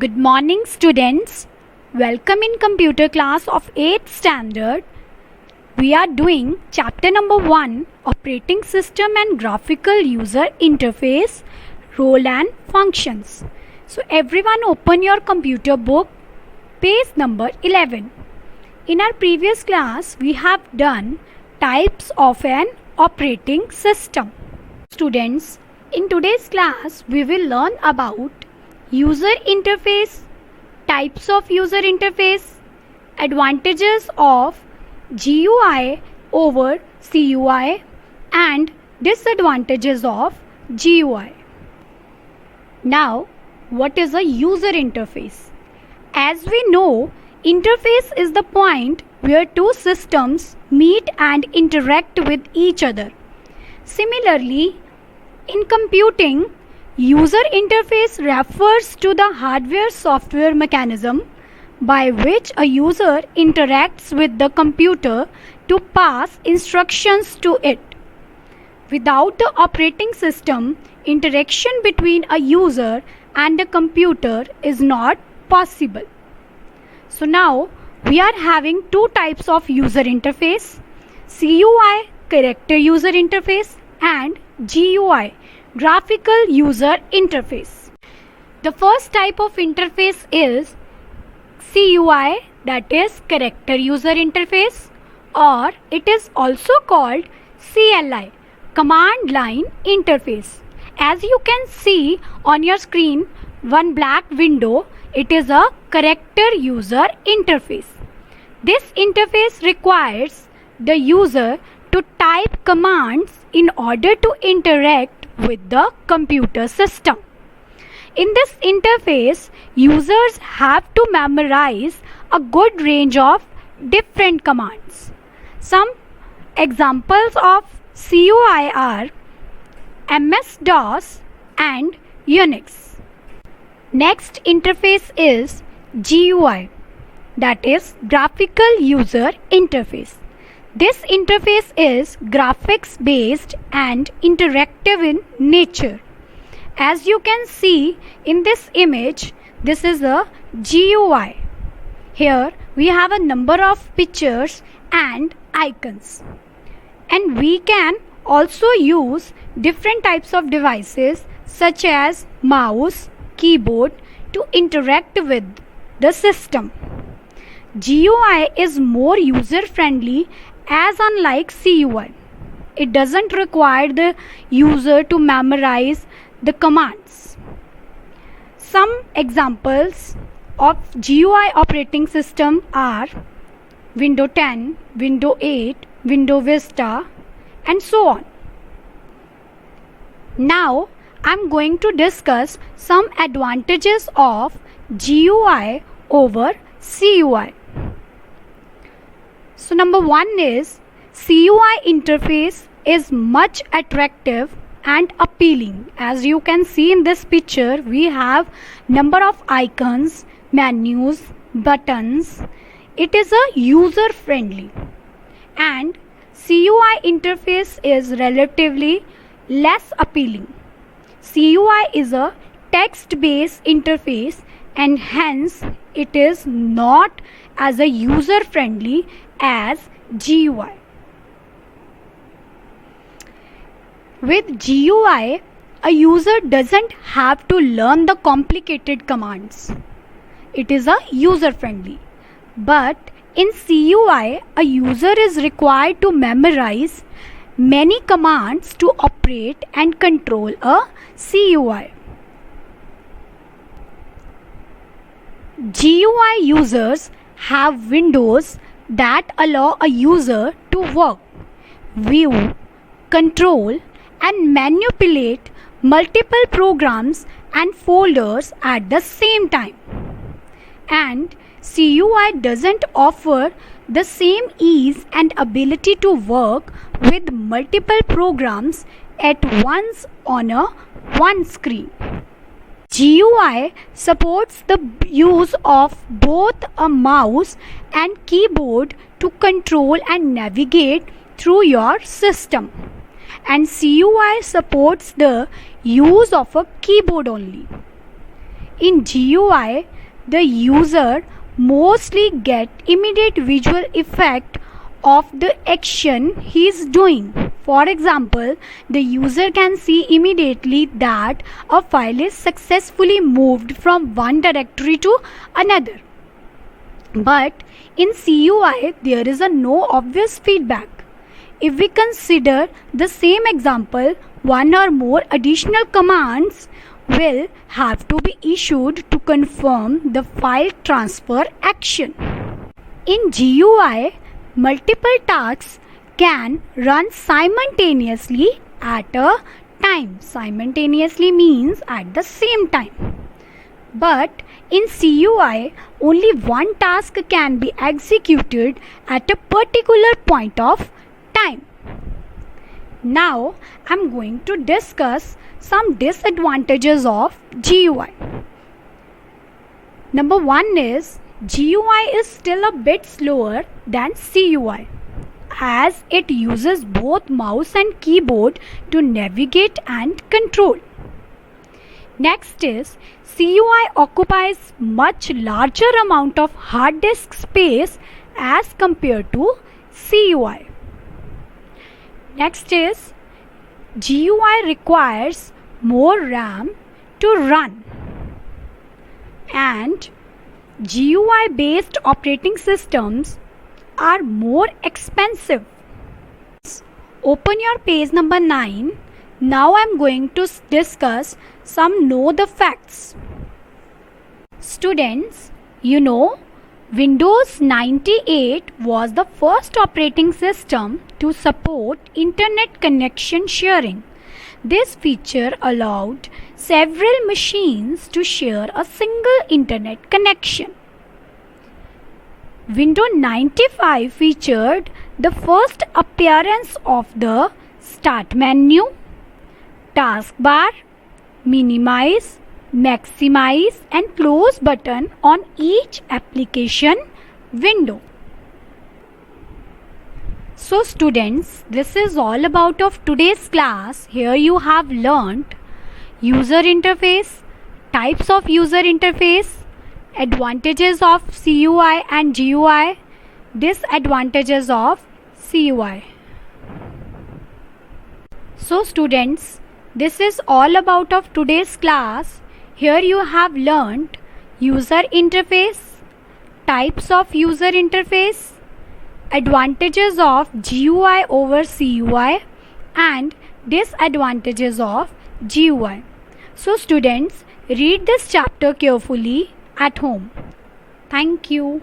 Good morning, students. Welcome in computer class of 8th standard. We are doing chapter number 1, operating system and graphical user interface, role and functions. So everyone open your computer book, page number 11. In our previous class, we have done types of an operating system. Students, in today's class, we will learn about user interface, types of user interface, advantages of GUI over CUI and disadvantages of GUI. Now, what is a user interface? As we know, interface is the point where two systems meet and interact with each other. Similarly, in computing, user interface refers to the hardware-software mechanism by which a user interacts with the computer to pass instructions to it. Without the operating system, interaction between a user and a computer is not possible. So now we are having two types of user interface: CUI, character user interface, and GUI, graphical user interface. The first type of interface is CUI, that is character user interface, or it is also called CLI, command line interface. As you can see on your screen, one black window, it is a character user interface. This interface requires the user to type commands in order to interact with the computer system. In this interface, users have to memorize a good range of different commands. Some examples of CUI are MS-DOS and Unix. Next interface is GUI, that is graphical user interface. This interface is graphics based and interactive in nature. As you can see in this image, this is a GUI. Here we have a number of pictures and icons. And we can also use different types of devices such as mouse, keyboard to interact with the system. GUI is more user friendly as unlike CUI. It doesn't require the user to memorize the commands. Some examples of GUI operating system are Windows 10, Windows 8, Windows Vista, and so on. Now, I'm going to discuss some advantages of GUI over CUI. So number 1 is CUI interface is much attractive and appealing. As you can see in this picture, we have number of icons, menus, buttons. It is a user friendly, and CUI interface is relatively less appealing. CUI is a text-based interface and hence it is not as a user friendly as GUI. With GUI, a user doesn't have to learn the complicated commands. It is a user friendly. But in CUI, a user is required to memorize many commands to operate and control a CUI. GUI users have windows that allow a user to work, view, control, and manipulate multiple programs and folders at the same time. And CUI doesn't offer the same ease and ability to work with multiple programs at once on one screen. GUI supports the use of both a mouse and keyboard to control and navigate through your system. And CUI supports the use of a keyboard only. In GUI, the user mostly get immediate visual effect of the action he is doing. For example, the user can see immediately that a file is successfully moved from one directory to another. But in CUI, there is no obvious feedback. If we consider the same example, one or more additional commands will have to be issued to confirm the file transfer action. In GUI, multiple tasks can run simultaneously at a time. Simultaneously means at the same time. But in CUI, only one task can be executed at a particular point of time. Now I am going to discuss some disadvantages of GUI. Number one is GUI is still a bit slower than CUI, as it uses both mouse and keyboard to navigate and control. Next is CUI occupies much larger amount of hard disk space as compared to CUI. Next is GUI requires more RAM to run, and GUI based operating systems are more expensive. Open your page number 9. Now I am going to discuss some know the facts. Students, you know, Windows 98 was the first operating system to support internet connection sharing. This feature allowed several machines to share a single internet connection. Windows 95 featured the first appearance of the Start menu, taskbar, minimize, maximize and close button on each application window. So students, this is all about of today's class. Here you have learnt user interface, types of user interface, advantages of CUI and GUI, disadvantages of CUI. So students, this is all about of today's class. Here you have learnt user interface, types of user interface, advantages of GUI over CUI and disadvantages of GUI. So students, read this chapter carefully at home. Thank you.